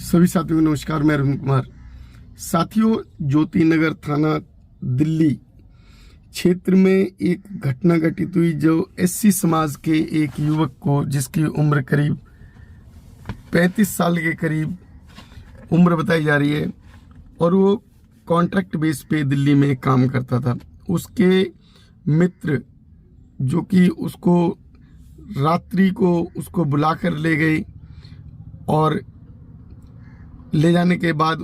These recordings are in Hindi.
सभी साथियों को नमस्कार। मैं अरविंद कुमार। साथियों, ज्योति नगर थाना दिल्ली क्षेत्र में एक घटना घटित हुई जो एससी समाज के एक युवक को, जिसकी उम्र करीब 35 साल के करीब उम्र बताई जा रही है और वो कॉन्ट्रैक्ट बेस पे दिल्ली में काम करता था। उसके मित्र जो कि उसको रात्रि को उसको बुलाकर ले गए और ले जाने के बाद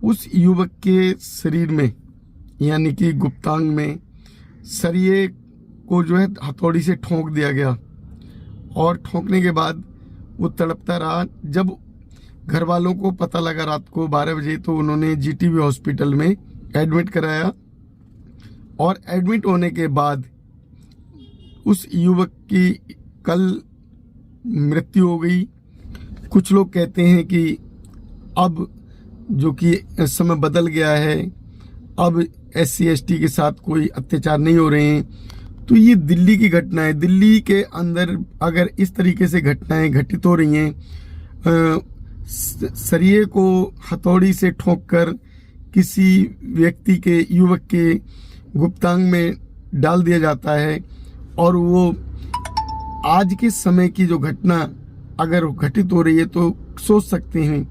उस युवक के शरीर में यानी कि गुप्तांग में सरिये को जो है हथौड़ी से ठोंक दिया गया और ठोंकने के बाद वो तड़पता रहा। जब घर वालों को पता लगा रात को 12 बजे तो उन्होंने जीटीबी हॉस्पिटल में एडमिट कराया और एडमिट होने के बाद उस युवक की कल मृत्यु हो गई। कुछ लोग कहते हैं कि अब जो कि समय बदल गया है, अब SC ST के साथ कोई अत्याचार नहीं हो रहे हैं। तो ये दिल्ली की घटना है। दिल्ली के अंदर अगर इस तरीके से घटनाएं घटित हो रही हैं, सरिये को हथौड़ी से ठोंककर किसी व्यक्ति के, युवक के गुप्तांग में डाल दिया जाता है और वो आज के समय की जो घटना अगर घटित हो रही है तो सोच सकते हैं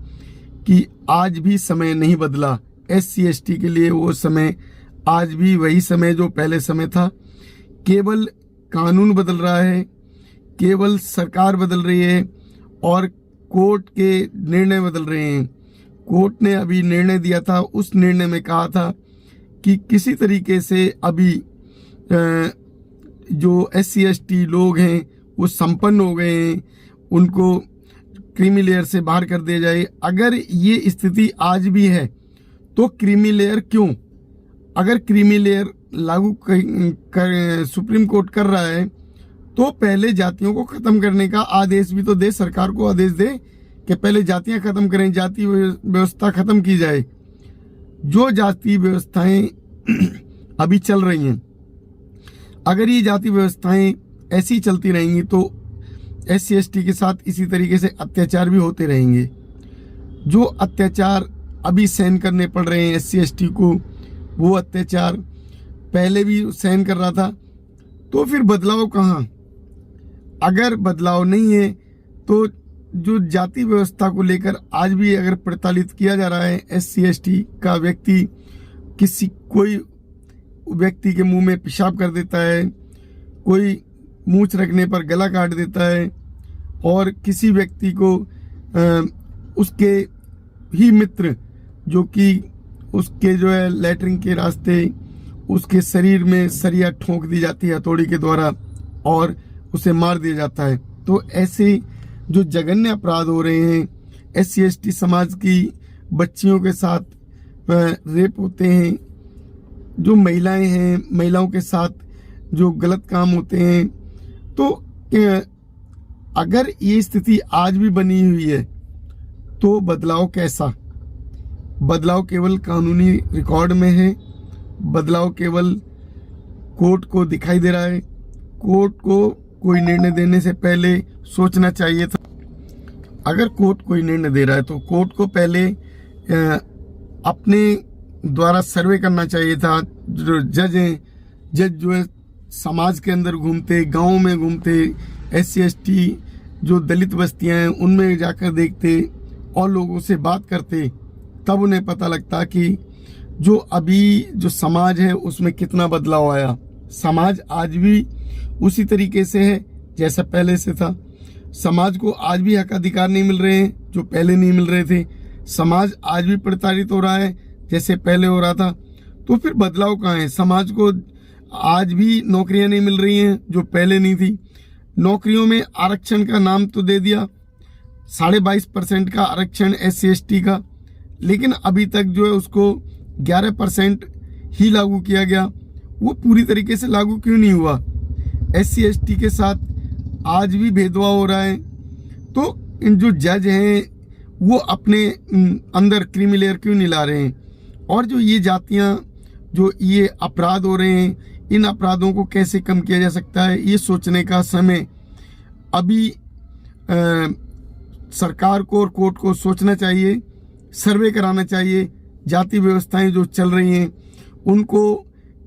कि आज भी समय नहीं बदला। SC ST के लिए वो समय आज भी वही समय जो पहले समय था। केवल कानून बदल रहा है, केवल सरकार बदल रही है और कोर्ट के निर्णय बदल रहे हैं। कोर्ट ने अभी निर्णय दिया था, उस निर्णय में कहा था कि किसी तरीके से अभी जो SC ST लोग हैं वो संपन्न हो गए हैं, उनको क्रीमी लेयर से बाहर कर दिया जाए। अगर ये स्थिति आज भी है तो क्रीमी लेयर क्यों? अगर क्रीमी लेयर लागू सुप्रीम कोर्ट कर रहा है तो पहले जातियों को खत्म करने का आदेश भी तो दे, सरकार को आदेश दे कि पहले जातियां खत्म करें, जाति व्यवस्था खत्म की जाए। जो जाति व्यवस्थाएं अभी चल रही हैं, अगर ये जाति व्यवस्थाएं ऐसी चलती रहेंगी तो SC ST के साथ इसी तरीके से अत्याचार भी होते रहेंगे। जो अत्याचार अभी सहन करने पड़ रहे हैं SC ST को, वो अत्याचार पहले भी सहन कर रहा था। तो फिर बदलाव कहाँ? अगर बदलाव नहीं है तो जो जाति व्यवस्था को लेकर आज भी अगर प्रताड़ित किया जा रहा है SC ST का व्यक्ति, कोई व्यक्ति के मुंह में पेशाब कर देता है, कोई मूंछ रखने पर गला काट देता है और किसी व्यक्ति को उसके ही मित्र जो कि उसके जो है लैट्रिन के रास्ते उसके शरीर में सरिया ठोंक दी जाती है हथौड़ी के द्वारा और उसे मार दिया जाता है। तो ऐसे जो जघन्य अपराध हो रहे हैं, SC ST समाज की बच्चियों के साथ रेप होते हैं, जो महिलाएं हैं, महिलाओं के साथ जो गलत काम होते हैं, तो अगर ये स्थिति आज भी बनी हुई है तो बदलाव कैसा? बदलाव केवल कानूनी रिकॉर्ड में है, बदलाव केवल कोर्ट को दिखाई दे रहा है। कोर्ट को कोई निर्णय देने से पहले सोचना चाहिए था। अगर कोर्ट कोई निर्णय दे रहा है तो कोर्ट को पहले अपने द्वारा सर्वे करना चाहिए था। जो जज हैं, जज जो है समाज के अंदर घूमते, गाँव में घूमते, SC ST जो दलित बस्तियां हैं उनमें जाकर देखते और लोगों से बात करते, तब उन्हें पता लगता कि जो अभी जो समाज है उसमें कितना बदलाव आया। समाज आज भी उसी तरीके से है जैसा पहले से था। समाज को आज भी हक अधिकार नहीं मिल रहे हैं जो पहले नहीं मिल रहे थे। समाज आज भी प्रताड़ित हो रहा है जैसे पहले हो रहा था। तो फिर बदलाव कहाँ है? समाज को आज भी नौकरियां नहीं मिल रही हैं जो पहले नहीं थी। नौकरियों में आरक्षण का नाम तो दे दिया, 22.5% का आरक्षण SC ST का, लेकिन अभी तक जो है उसको 11% ही लागू किया गया। वो पूरी तरीके से लागू क्यों नहीं हुआ? SC ST के साथ आज भी भेदभाव हो रहा है। तो इन जो जज हैं वो अपने अंदर क्रीमी लेयर क्यों नहीं ला रहे हैं? और जो ये जातियां, जो ये अपराध हो रहे हैं, इन अपराधों को कैसे कम किया जा सकता है, ये सोचने का समय अभी सरकार को और कोर्ट को सोचना चाहिए, सर्वे कराना चाहिए। जाति व्यवस्थाएं जो चल रही हैं उनको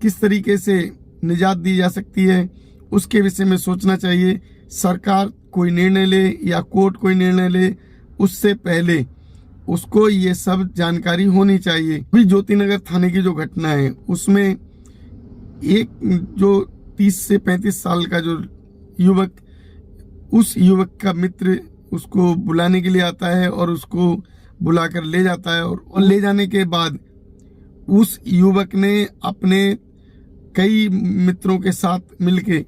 किस तरीके से निजात दी जा सकती है, उसके विषय में सोचना चाहिए। सरकार कोई निर्णय ले या कोर्ट कोई निर्णय ले, उससे पहले उसको ये सब जानकारी होनी चाहिए। अभी ज्योतिनगर थाने की जो घटना है उसमें एक जो 30 से 35 साल का जो युवक, उस युवक का मित्र उसको बुलाने के लिए आता है और उसको बुलाकर ले जाता है, और ले जाने के बाद उस युवक ने अपने कई मित्रों के साथ मिलके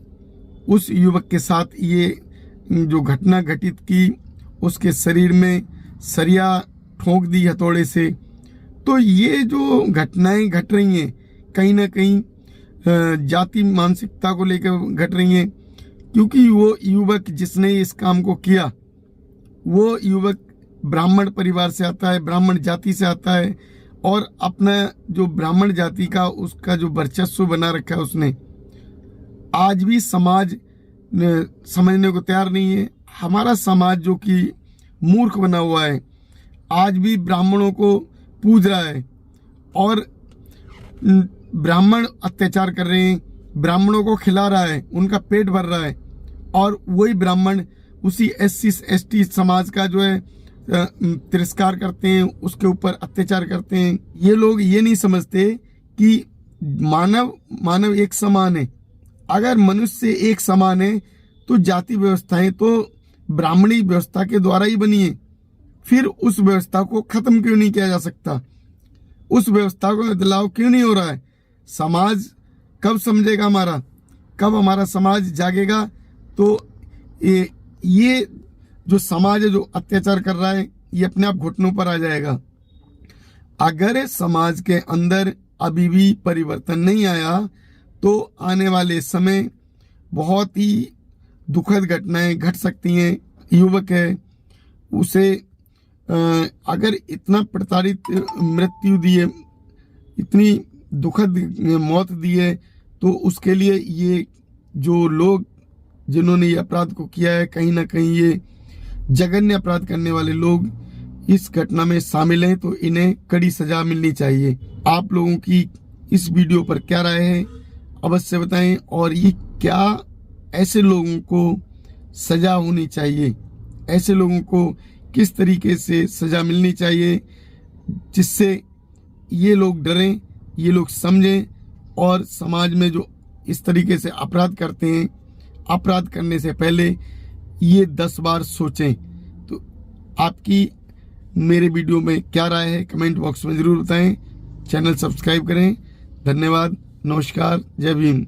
उस युवक के साथ ये जो घटना घटित की, उसके शरीर में सरिया ठोक दी हथौड़े से। तो ये जो घटनाएं घट रही हैं कहीं ना कहीं जाति मानसिकता को लेकर घट रही हैं, क्योंकि वो युवक जिसने इस काम को किया वो युवक ब्राह्मण परिवार से आता है, ब्राह्मण जाति से आता है, और अपना जो ब्राह्मण जाति का उसका जो वर्चस्व बना रखा है उसने, आज भी समाज समझने को तैयार नहीं है। हमारा समाज जो कि मूर्ख बना हुआ है, आज भी ब्राह्मणों को पूज रहा है और ब्राह्मण अत्याचार कर रहे हैं, ब्राह्मणों को खिला रहा है, उनका पेट भर रहा है, और वही ब्राह्मण उसी SC ST समाज का जो है तिरस्कार करते हैं, उसके ऊपर अत्याचार करते हैं। ये लोग ये नहीं समझते कि मानव एक समान है। अगर मनुष्य एक समान है तो जाति व्यवस्थाएं तो ब्राह्मणी व्यवस्था के द्वारा ही बनी है, फिर उस व्यवस्था को खत्म क्यों नहीं किया जा सकता? उस व्यवस्था को बदलाव क्यों नहीं हो रहा है? समाज कब समझेगा हमारा, कब हमारा समाज जागेगा? तो ये जो समाज है जो अत्याचार कर रहा है ये अपने आप घुटनों पर आ जाएगा। अगर समाज के अंदर अभी भी परिवर्तन नहीं आया तो आने वाले समय बहुत ही दुखद घटनाएं घट सकती हैं। युवक है, उसे अगर इतना प्रताड़ित मृत्यु दी है, इतनी दुखद मौत दी है, तो उसके लिए ये जो लोग जिन्होंने ये अपराध को किया है, कहीं ना कहीं ये जघन्य अपराध करने वाले लोग इस घटना में शामिल हैं, तो इन्हें कड़ी सजा मिलनी चाहिए। आप लोगों की इस वीडियो पर क्या राय है अवश्य बताएं, और ये क्या ऐसे लोगों को सजा होनी चाहिए, ऐसे लोगों को किस तरीके से सजा मिलनी चाहिए जिससे ये लोग डरें, ये लोग समझें, और समाज में जो इस तरीके से अपराध करते हैं, अपराध करने से पहले ये 10 बार सोचें। तो आपकी मेरे वीडियो में क्या राय है कमेंट बॉक्स में ज़रूर बताएं। चैनल सब्सक्राइब करें। धन्यवाद, नमस्कार, जय भीम।